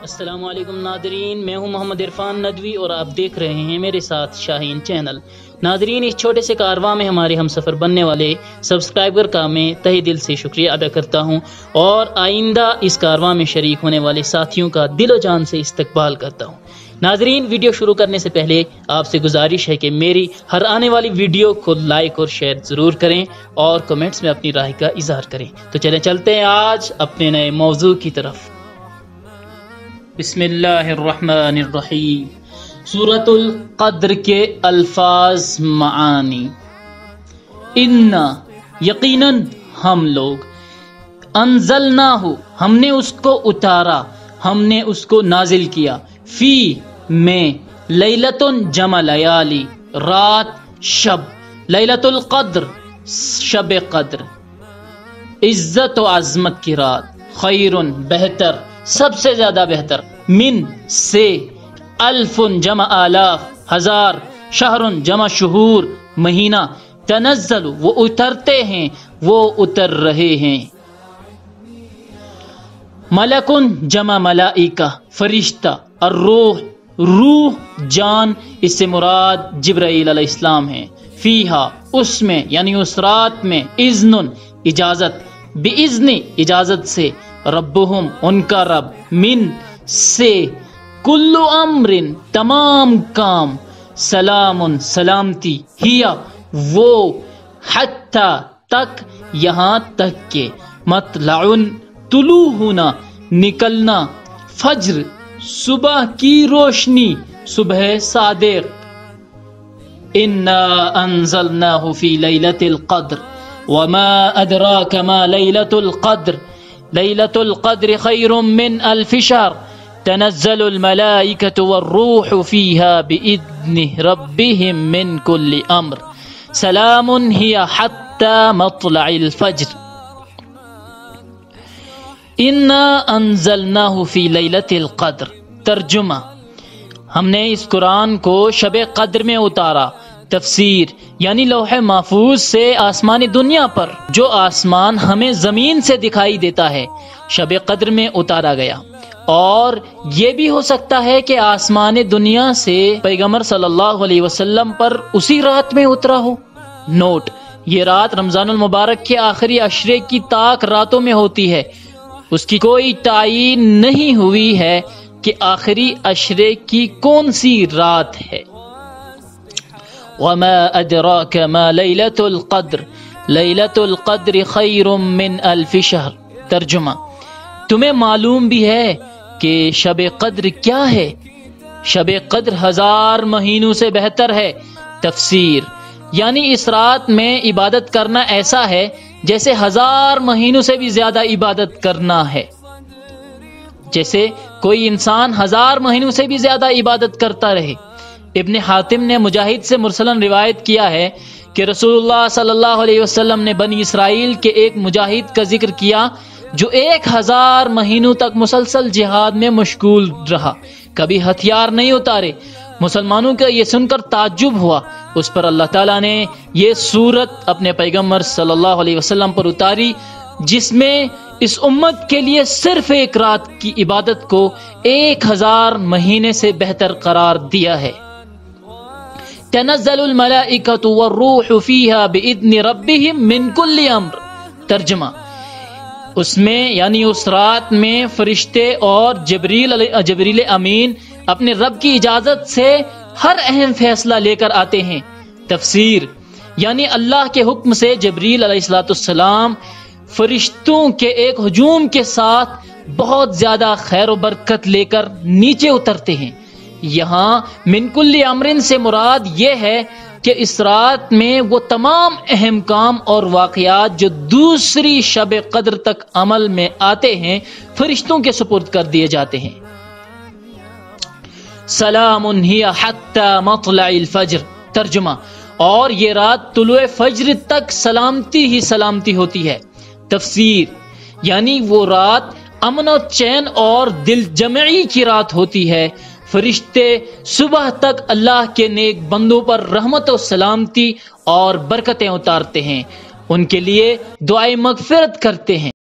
السلام علیکم ناظرین، میں ہوں محمد عرفان ندوی اور آپ دیکھ رہے ہیں میرے ساتھ شاہین چینل۔ ناظرین، اس چھوٹے سے کارواں میں ہمارے ہم سفر بننے والے سبسکرائبر کا میں تہہ دل سے شکریہ ادا کرتا ہوں اور آئندہ اس کارواں میں شریک ہونے والے ساتھیوں کا دل و جان سے استقبال کرتا ہوں۔ ناظرین، ویڈیو شروع کرنے سے پہلے آپ سے گزارش ہے کہ میری ہر آنے والی ویڈیو کو لائک اور شیئر ضرور کریں اور کمنٹس میں اپنی رائے کا اظہار کریں۔ تو چلتے ہیں آج اپنے نئے موضوع کی طرف۔ بسم اللہ الرحمن الرحیم۔ سورۃ القدر کے الفاظ معانی۔ انا، یقیناً ہم لوگ، انزلناہ، ہم نے اس کو اتارا، ہم نے اس کو نازل کیا، فی میں، لیلۃ جمع لیالی، رات، شب، لیلۃ القدر، شب قدر، عزت و عظمت کی رات، خیر، بہتر، سب سے زیادہ بہتر، من سے، الف جمع آلاف، ہزار، شہر جمع شہور، مہینہ، تنزل، وہ اترتے ہیں، وہ اتر رہے ہیں، ملکن جمع ملائکہ، فرشتہ، الروح، روح، جان، اس سے مراد جبرائیل علیہ السلام ہیں، فیہا، اس میں یعنی اس رات میں، اذن، اجازت، باذن، اجازت سے، ربہم، ان کا رب، من سے، کل امر، تمام کام، سلام، سلامتی، ہیا، وہ، حتی، تک، یہاں تک کہ، مطلع، طلوع ہونا، نکلنا، فجر، صبح کی روشنی، صبح صادق، انا انزلناہ فی لیلۃ القدر وما ادراک ما لیلۃ القدر لیلۃ القدر خیر من الف شہر تنزل الملائکۃ والروح فیہا باذن ربہم من کل امر سلام ہی حتی مطلع الفجر۔ انا انزلناہ فی لیلۃ القدر، ترجمہ، ہم نے اس قرآن کو شب قدر میں اتارا۔ تفسیر، یعنی لوح محفوظ سے آسمانی دنیا پر، جو آسمان ہمیں زمین سے دکھائی دیتا ہے، شب قدر میں اتارا گیا۔ اور یہ بھی ہو سکتا ہے کہ آسمان دنیا سے پیغمبر صلی اللہ علیہ وسلم پر اسی رات میں اترا ہو۔ نوٹ، یہ رات رمضان المبارک کے آخری عشرے کی طاق راتوں میں ہوتی ہے۔ اس کی کوئی تعین نہیں ہوئی ہے کہ آخری عشرے کی کون سی رات ہے۔ وما ادراک ما لیلۃ القدر لیلۃ القدر خیر من الف شہر، ترجمہ، تمہیں معلوم بھی ہے کہ شب قدر کیا ہے؟ شب قدر 1000 مہینوں سے بہتر ہے۔ تفسیر، یعنی اس رات میں عبادت کرنا ایسا ہے جیسے 1000 مہینوں سے بھی زیادہ عبادت کرنا ہے۔ جیسے کوئی انسان 1000 مہینوں سے بھی زیادہ عبادت کرتا رہے۔ ابن حاتم نے مجاہد سے مرسلاً روایت کیا ہے کہ رسول اللہ صلی اللہ علیہ وسلم نے بنی اسرائیل کے ایک مجاہد کا ذکر کیا جو 1000 مہینوں تک مسلسل جہاد میں مشغول رہا، کبھی ہتھیار نہیں اتارے۔ مسلمانوں کا یہ سن کر تعجب ہوا۔ اس پر اللہ تعالیٰ نے یہ سورت اپنے پیغمبر صلی اللہ علیہ وسلم پر اتاری، جس میں اس امت کے لیے صرف ایک رات کی عبادت کو 1000 مہینے سے بہتر قرار دیا ہے۔ تنزل الملائکۃ والروح فیہا باذن ربہم من کل امر، ترجمہ، اس میں یعنی اس رات میں فرشتے اور جبریل امین اپنے رب کی اجازت سے ہر اہم فیصلہ لے کر آتے ہیں۔ تفسیر، یعنی اللہ کے حکم سے جبریل علیہ السلام فرشتوں کے ایک ہجوم کے ساتھ بہت زیادہ خیر و برکت لے کر نیچے اترتے ہیں۔ یہاں من کل امرن سے مراد یہ ہے کہ اس رات میں وہ تمام اہم کام اور واقعات جو دوسری شب قدر تک عمل میں آتے ہیں، فرشتوں کے سپرد کر دیے جاتے ہیں۔ سلام ہی حتی مطلع الفجر، ترجمہ، اور یہ رات طلوع فجر تک سلامتی ہی سلامتی ہوتی ہے۔ تفسیر، یعنی وہ رات امن و چین اور دل جمعی کی رات ہوتی ہے۔ فرشتے صبح تک اللہ کے نیک بندوں پر رحمت و سلامتی اور برکتیں اتارتے ہیں، ان کے لیے دعائے مغفرت کرتے ہیں۔